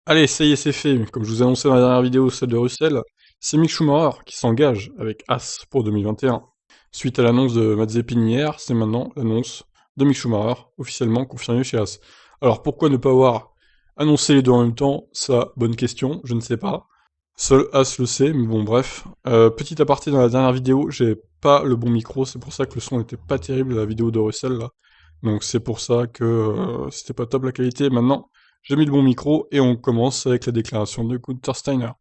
Allez, ça y est, c'est fait. Comme je vous ai annoncé dans la dernière vidéo, celle de Russell, c'est Mick Schumacher qui s'engage avec As pour 2021. Suite à l'annonce de Mazepin hier, c'est maintenant l'annonce de Mick Schumacher, officiellement confirmé chez As. Alors pourquoi ne pas avoir annoncé les deux en même temps? Ça, bonne question, je ne sais pas. Seul As le sait, mais bon, bref. Petit aparté dans la dernière vidéo, j'ai pas le bon micro, c'est pour ça que le son n'était pas terrible la vidéo de Russell là. Donc c'est pour ça que c'était pas top la qualité. Maintenant, j'ai mis le bon micro et on commence avec la déclaration de Gunther Steiner.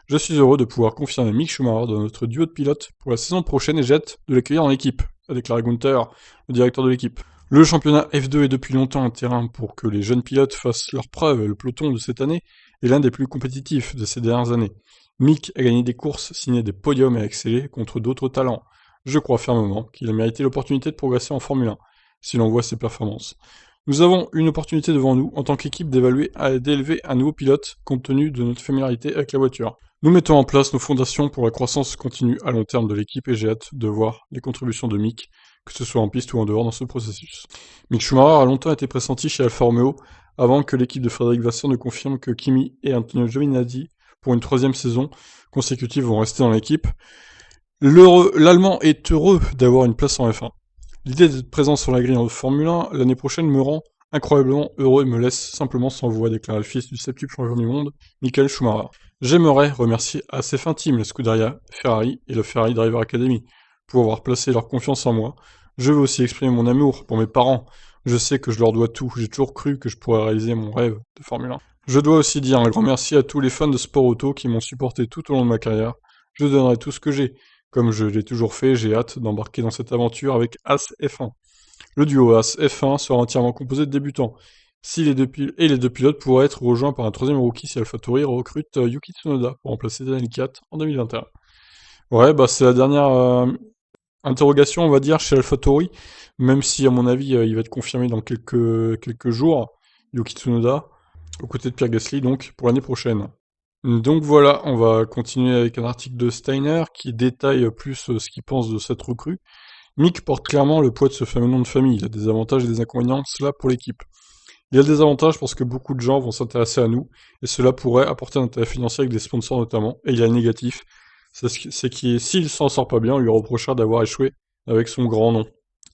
Je suis heureux de pouvoir confirmer Mick Schumacher dans notre duo de pilotes pour la saison prochaine et j'ai hâte de l'accueillir dans l'équipe, a déclaré Gunther, le directeur de l'équipe. Le championnat F2 est depuis longtemps un terrain pour que les jeunes pilotes fassent leurs preuves et le peloton de cette année est l'un des plus compétitifs de ces dernières années. Mick a gagné des courses, signé des podiums et excellé contre d'autres talents. Je crois fermement qu'il a mérité l'opportunité de progresser en Formule 1, si l'on voit ses performances. Nous avons une opportunité devant nous, en tant qu'équipe, d'élever un nouveau pilote, compte tenu de notre familiarité avec la voiture. Nous mettons en place nos fondations pour la croissance continue à long terme de l'équipe et j'ai hâte de voir les contributions de Mick, que ce soit en piste ou en dehors dans ce processus. Mick Schumacher a longtemps été pressenti chez Alfa Romeo, avant que l'équipe de Frédéric Vasseur ne confirme que Kimi et Antonio Giovinazzi, pour une troisième saison consécutive, vont rester dans l'équipe. L'Allemand est heureux d'avoir une place en F1. L'idée d'être présent sur la grille en Formule 1 l'année prochaine me rend incroyablement heureux et me laisse simplement sans voix, déclare le fils du septuple champion du monde, Michael Schumacher. J'aimerais remercier à ces fin team, la Scuderia Ferrari et le Ferrari Driver Academy, pour avoir placé leur confiance en moi. Je veux aussi exprimer mon amour pour mes parents. Je sais que je leur dois tout, j'ai toujours cru que je pourrais réaliser mon rêve de Formule 1. Je dois aussi dire un grand merci à tous les fans de sport auto qui m'ont supporté tout au long de ma carrière. Je donnerai tout ce que j'ai. Comme je l'ai toujours fait, j'ai hâte d'embarquer dans cette aventure avec As F1. Le duo As F1 sera entièrement composé de débutants. Si les les deux pilotes pourraient être rejoints par un troisième rookie si AlphaTauri recrute Yuki Tsunoda pour remplacer Daniel 4 en 2021. Ouais, bah c'est la dernière interrogation, on va dire, chez AlphaTauri, même si à mon avis il va être confirmé dans quelques jours, Yuki Tsunoda, aux côtés de Pierre Gasly, donc pour l'année prochaine. Donc voilà, on va continuer avec un article de Steiner qui détaille plus ce qu'il pense de cette recrue. Mick porte clairement le poids de ce fameux nom de famille, il a des avantages et des inconvénients, cela pour l'équipe. Il y a des avantages parce que beaucoup de gens vont s'intéresser à nous, et cela pourrait apporter un intérêt financier avec des sponsors notamment, et il y a le négatif, c'est qu'il, s'il s'en sort pas bien, on lui reprochera d'avoir échoué avec son grand nom.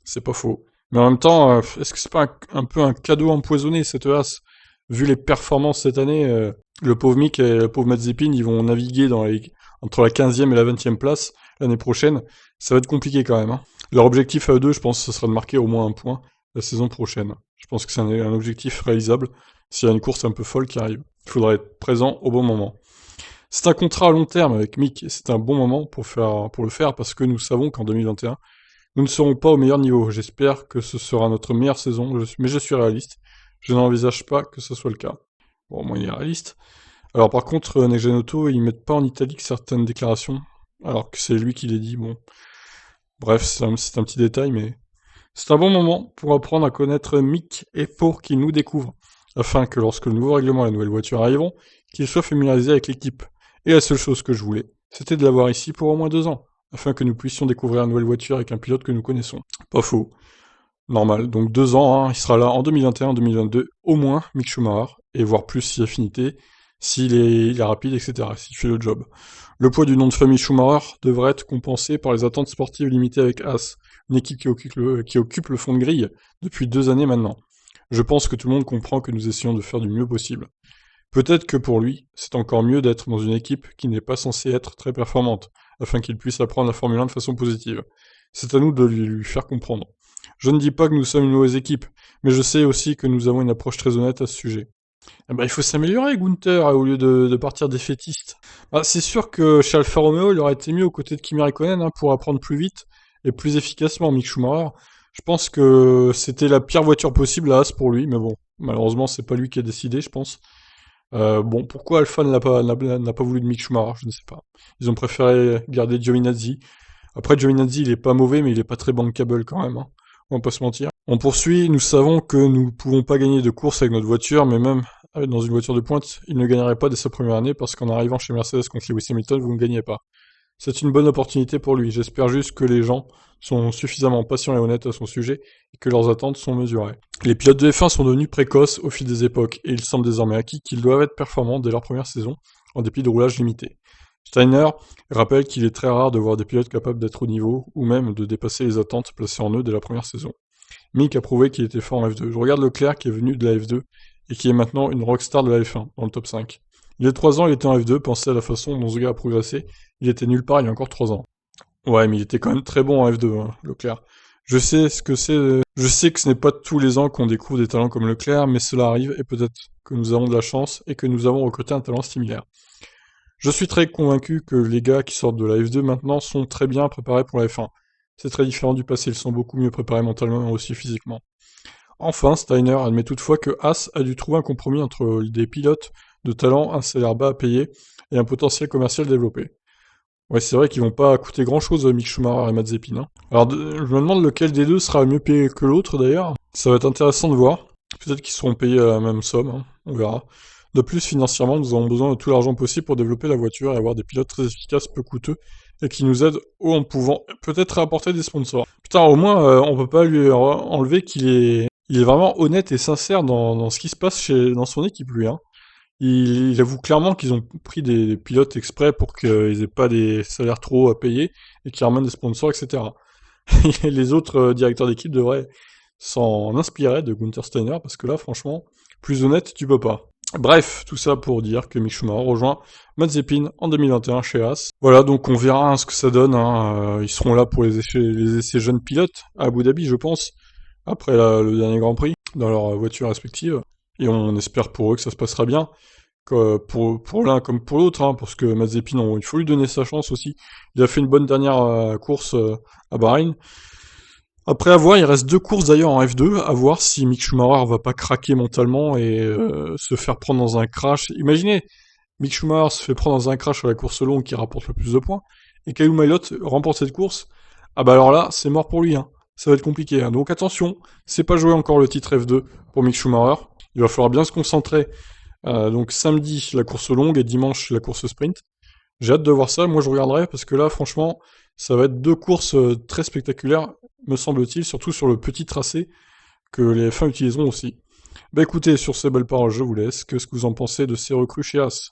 C'est pas faux. Mais en même temps, est-ce que c'est pas un peu un cadeau empoisonné, cette race? Vu les performances cette année, le pauvre Mick et le pauvre Mazepin, ils vont naviguer entre la 15e et la 20e place l'année prochaine. Ça va être compliqué quand même, hein. Leur objectif à eux deux, je pense, ce sera de marquer au moins un point la saison prochaine. Je pense que c'est un objectif réalisable s'il y a une course un peu folle qui arrive. Il faudra être présent au bon moment. C'est un contrat à long terme avec Mick et c'est un bon moment pour le faire parce que nous savons qu'en 2021, nous ne serons pas au meilleur niveau. J'espère que ce sera notre meilleure saison, mais je suis réaliste. Je n'envisage pas que ce soit le cas. Bon, moi, il est réaliste. Alors, par contre, Next Gen Auto, ils mettent pas en italique certaines déclarations, alors que c'est lui qui les dit. Bon, bref, c'est un petit détail, mais c'est un bon moment pour apprendre à connaître Mick et pour qu'il nous découvre, afin que lorsque le nouveau règlement et la nouvelle voiture arriveront, qu'il soit familiarisé avec l'équipe. Et la seule chose que je voulais, c'était de l'avoir ici pour au moins 2 ans, afin que nous puissions découvrir une nouvelle voiture avec un pilote que nous connaissons. Pas faux. Normal. Donc 2 ans, hein, il sera là en 2021, 2022, au moins, Mick Schumacher, et voire plus si affinité, il est rapide, etc., s'il fait le job. Le poids du nom de famille Schumacher devrait être compensé par les attentes sportives limitées avec As, une équipe qui occupe le fond de grille depuis 2 années maintenant. Je pense que tout le monde comprend que nous essayons de faire du mieux possible. Peut-être que pour lui, c'est encore mieux d'être dans une équipe qui n'est pas censée être très performante, afin qu'il puisse apprendre la Formule 1 de façon positive. C'est à nous de lui faire comprendre. Je ne dis pas que nous sommes une mauvaise équipe, mais je sais aussi que nous avons une approche très honnête à ce sujet. Eh ben, il faut s'améliorer, Gunther, au lieu de partir défaitiste. Bah, c'est sûr que chez Alfa Romeo, il aurait été mieux aux côtés de Kimi Raikkonen pour apprendre plus vite et plus efficacement. Mick Schumacher, je pense que c'était la pire voiture possible à As pour lui, mais bon, malheureusement, c'est pas lui qui a décidé, je pense. Bon, pourquoi Alpha n'a pas voulu de Mick Schumacher, je ne sais pas. Ils ont préféré garder Giovinazzi. Après, Giovinazzi, il est pas mauvais, mais il est pas très bankable quand même, hein. On va pas se mentir. On poursuit, nous savons que nous pouvons pas gagner de course avec notre voiture, mais même dans une voiture de pointe, il ne gagnerait pas dès sa première année parce qu'en arrivant chez Mercedes contre Lewis Hamilton, vous ne gagnez pas. C'est une bonne opportunité pour lui. J'espère juste que les gens sont suffisamment patients et honnêtes à son sujet et que leurs attentes sont mesurées. Les pilotes de F1 sont devenus précoces au fil des époques et il semble désormais acquis qu'ils doivent être performants dès leur première saison, en dépit de roulages limités. Steiner rappelle qu'il est très rare de voir des pilotes capables d'être au niveau ou même de dépasser les attentes placées en eux dès la première saison. Mick a prouvé qu'il était fort en F2. Je regarde Leclerc qui est venu de la F2 et qui est maintenant une rockstar de la F1 dans le top 5. Il y a 3 ans, il était en F2, pensez à la façon dont ce gars a progressé. Il était nulle part il y a encore 3 ans. Ouais, mais il était quand même très bon en F2, hein, Leclerc. Je sais ce que c'est. Je sais que ce n'est pas tous les ans qu'on découvre des talents comme Leclerc, mais cela arrive et peut-être que nous avons de la chance et que nous avons recruté un talent similaire. Je suis très convaincu que les gars qui sortent de la F2 maintenant sont très bien préparés pour la F1. C'est très différent du passé, ils sont beaucoup mieux préparés mentalement et aussi physiquement. Enfin, Steiner admet toutefois que Haas a dû trouver un compromis entre des pilotes de talent, un salaire bas à payer et un potentiel commercial développé. Ouais, c'est vrai qu'ils vont pas coûter grand-chose, Mick Schumacher et Mazepin. Hein. Alors, je me demande lequel des deux sera mieux payé que l'autre, d'ailleurs. Ça va être intéressant de voir. Peut-être qu'ils seront payés à la même somme, hein. On verra. De plus, financièrement, nous avons besoin de tout l'argent possible pour développer la voiture et avoir des pilotes très efficaces, peu coûteux, et qui nous aident en pouvant peut-être apporter des sponsors. Putain, au moins, on peut pas lui enlever il est vraiment honnête et sincère dans ce qui se passe dans son équipe, lui, hein. Il avoue clairement qu'ils ont pris des pilotes exprès pour qu'ils aient pas des salaires trop hauts à payer et qu'ils ramènent des sponsors, etc. Et les autres directeurs d'équipe devraient s'en inspirer de Gunther Steiner parce que là, franchement, plus honnête, tu peux pas. Bref, tout ça pour dire que Mick Schumacher rejoint Mazepin en 2021 chez Haas. Voilà, donc on verra hein, ce que ça donne. Hein. Ils seront là pour les essais jeunes pilotes à Abu Dhabi, je pense, après le dernier Grand Prix, dans leurs voitures respectives. Et on espère pour eux que ça se passera bien, pour l'un comme pour l'autre, hein, parce que Mazepin, il faut lui donner sa chance aussi. Il a fait une bonne dernière course à Bahreïn. Après à voir, il reste 2 courses d'ailleurs en F2, à voir si Mick Schumacher va pas craquer mentalement et se faire prendre dans un crash. Imaginez, Mick Schumacher se fait prendre dans un crash à la course longue qui rapporte le plus de points, et Callum Ilott remporte cette course. Ah bah alors là, c'est mort pour lui, hein. Ça va être compliqué, hein. Donc attention, c'est pas joué encore le titre F2 pour Mick Schumacher. Il va falloir bien se concentrer. Donc samedi, la course longue, et dimanche, la course sprint. J'ai hâte de voir ça, moi je regarderai, parce que là, franchement, ça va être 2 courses très spectaculaires, me semble-t-il, surtout sur le petit tracé que les F1 utiliseront aussi. Bah écoutez, sur ces belles paroles, je vous laisse. Qu'est-ce que vous en pensez de ces recrues chez As ?